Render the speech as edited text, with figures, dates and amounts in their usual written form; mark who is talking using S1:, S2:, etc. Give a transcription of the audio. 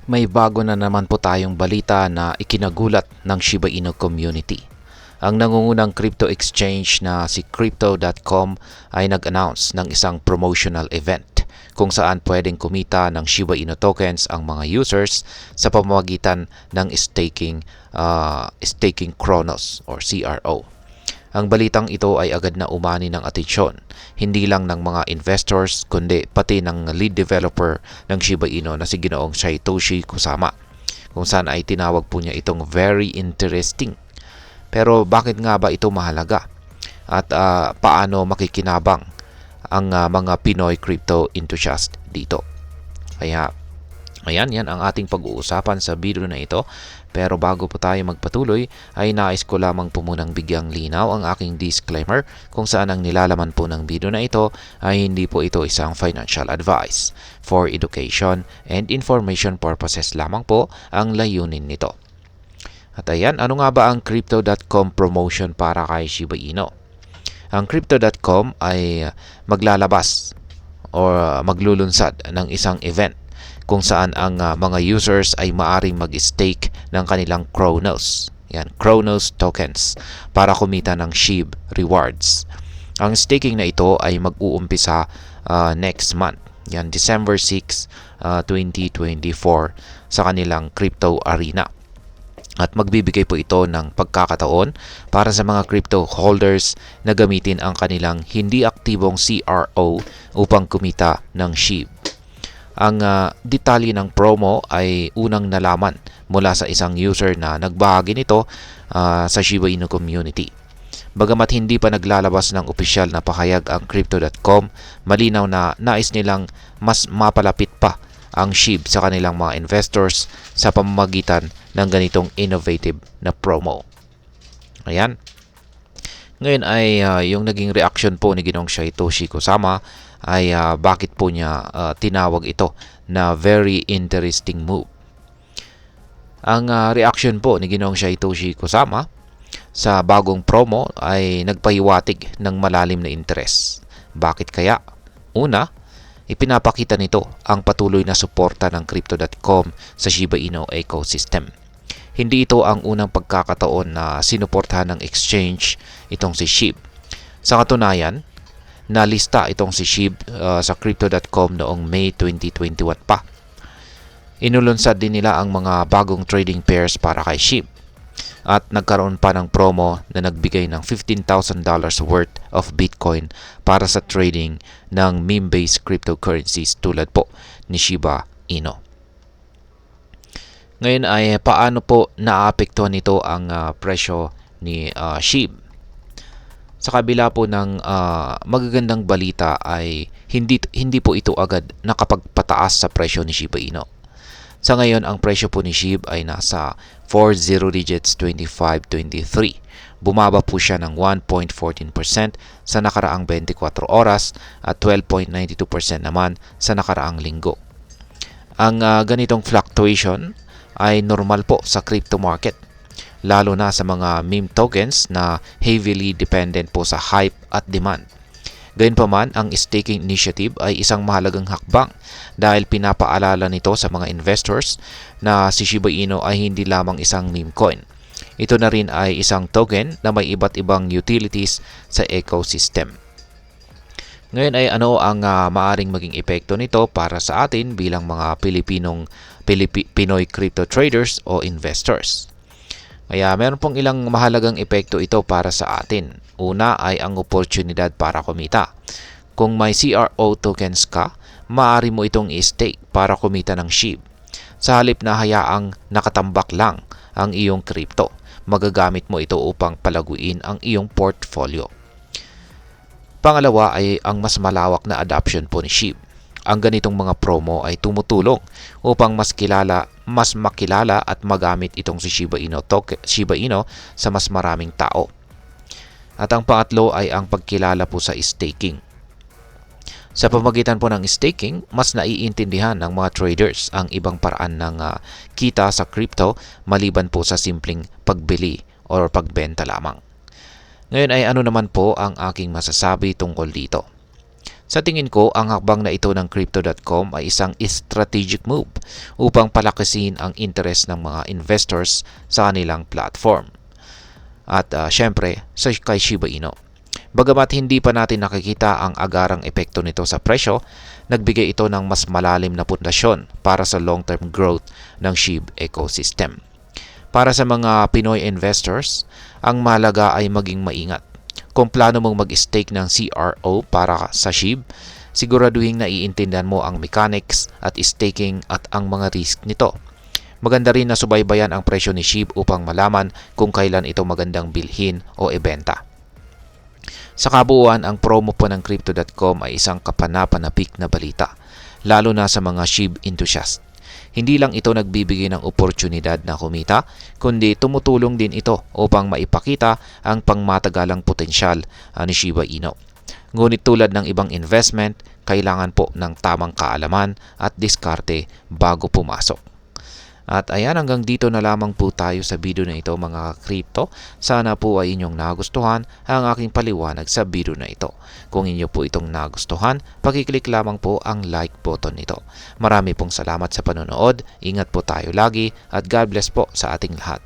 S1: May bago na naman po tayong balita na ikinagulat ng Shiba Inu community. Ang nangungunang crypto exchange na si Crypto.com ay nag-announce ng isang promotional event kung saan pwedeng kumita ng Shiba Inu tokens ang mga users sa pamamagitan ng staking Chronos or CRO. Ang balitang ito ay agad na umani ng atensyon, hindi lang ng mga investors kundi pati ng lead developer ng Shiba Inu na si Ginoong Satoshi Kusama, kung saan ay tinawag po niya itong very interesting. Pero bakit nga ba ito mahalaga? At paano makikinabang ang mga Pinoy crypto enthusiast dito? Kaya yan ang ating pag-uusapan sa video na ito. Pero bago po tayo magpatuloy, ay nais ko lamang po munang bigyang linaw ang aking disclaimer kung saan ang nilalaman po ng video na ito ay hindi po ito isang financial advice. For education and information purposes lamang po ang layunin nito. At ayan, ano nga ba ang Crypto.com promotion para kay Shiba Inu? Ang Crypto.com ay maglalabas o maglulunsad ng isang event kung saan ang mga users ay maaring mag-stake ng kanilang Chronos. Yan, Chronos tokens para kumita ng SHIB rewards. Ang staking na ito ay mag-uumpisa next month. Yan, December 6, 2024 sa kanilang crypto arena. At magbibigay po ito ng pagkakataon para sa mga crypto holders na gamitin ang kanilang hindi aktibong CRO upang kumita ng SHIB. Ang detalye ng promo ay unang nalaman mula sa isang user na nagbahagi nito sa Shiba Inu community. Bagamat hindi pa naglalabas ng opisyal na pahayag ang Crypto.com, malinaw na nais nilang mas mapalapit pa ang SHIB sa kanilang mga investors sa pamamagitan ng ganitong innovative na promo. Ayan. Ngayon ay yung naging reaction po ni Ginoong Satoshi Kusama ay bakit po niya tinawag ito na very interesting move. Ang reaction po ni Ginoong Satoshi Kusama sa bagong promo ay nagpahiwatig ng malalim na interes. Bakit kaya? Una, ipinapakita nito ang patuloy na suporta ng Crypto.com sa Shiba Inu ecosystem. Hindi ito ang unang pagkakataon na sinuportahan ng exchange itong si SHIB. Sa katunayan, nalista itong si SHIB sa Crypto.com noong May 2021 pa. Inulunsad din nila ang mga bagong trading pairs para kay SHIB at nagkaroon pa ng promo na nagbigay ng $15,000 worth of Bitcoin para sa trading ng meme-based cryptocurrencies tulad po ni Shiba Inu. Ngayon ay paano po naapektuhan nito ang presyo ni SHIB? Sa kabila po ng magagandang balita ay hindi po ito agad nakapagpataas sa presyo ni Shiba Inu. Sa ngayon, ang presyo po ni SHIB ay nasa 40 digits 25.23. Bumaba po siya ng 1.14% sa nakaraang 24 oras at 12.92% naman sa nakaraang linggo. Ang ganitong fluctuation ay normal po sa crypto market, lalo na sa mga meme tokens na heavily dependent po sa hype at demand. Gayunpaman, ang staking initiative ay isang mahalagang hakbang dahil pinapaalala nito sa mga investors na si Shiba Inu ay hindi lamang isang meme coin. Ito na rin ay isang token na may iba't ibang utilities sa ecosystem. Ngayon ay ano ang maaring maging epekto nito para sa atin bilang mga Pinoy crypto traders o investors? Kaya meron pong ilang mahalagang epekto ito para sa atin. Una ay ang oportunidad para kumita. Kung may CRO tokens ka, maaari mo itong i-stake para kumita ng SHIB. Sa halip na hayaang nakatambak lang ang iyong crypto, magagamit mo ito upang palaguin ang iyong portfolio. Pangalawa ay ang mas malawak na adoption po ni SHIB. Ang ganitong mga promo ay tumutulong upang mas makilala at magamit itong si Shiba Inu sa mas maraming tao. At ang pangatlo ay ang pagkilala po sa staking. Sa pamamagitan po ng staking, mas naiintindihan ng mga traders ang ibang paraan ng kita sa crypto maliban po sa simpleng pagbili o pagbenta lamang. Ngayon ay ano naman po ang aking masasabi tungkol dito? Sa tingin ko, ang hakbang na ito ng Crypto.com ay isang strategic move upang palakasin ang interest ng mga investors sa kanilang platform. At syempre, kay Shiba Inu. Bagamat hindi pa natin nakikita ang agarang epekto nito sa presyo, nagbigay ito ng mas malalim na pundasyon para sa long-term growth ng SHIB ecosystem. Para sa mga Pinoy investors, ang mahalaga ay maging maingat. Kung plano mong mag-stake ng CRO para sa SHIB, siguraduhin na iintindihan mo ang mechanics at staking at ang mga risk nito. Maganda rin na subaybayan ang presyo ni SHIB upang malaman kung kailan ito magandang bilhin o ibenta. Sa kabuuan, ang promo po ng Crypto.com ay isang kapanapanabik na balita, lalo na sa mga SHIB enthusiast. Hindi lang ito nagbibigay ng oportunidad na kumita, kundi tumutulong din ito upang maipakita ang pangmatagalang potensyal ni Shiba Inu. Ngunit tulad ng ibang investment, kailangan po ng tamang kaalaman at diskarte bago pumasok. At ayan, hanggang dito na lamang po tayo sa video na ito mga crypto. Sana po ay inyong nagustuhan ang aking paliwanag sa video na ito. Kung inyo po itong nagustuhan, pakiclick lamang po ang like button nito. Marami pong salamat sa panonood, ingat po tayo lagi at God bless po sa ating lahat.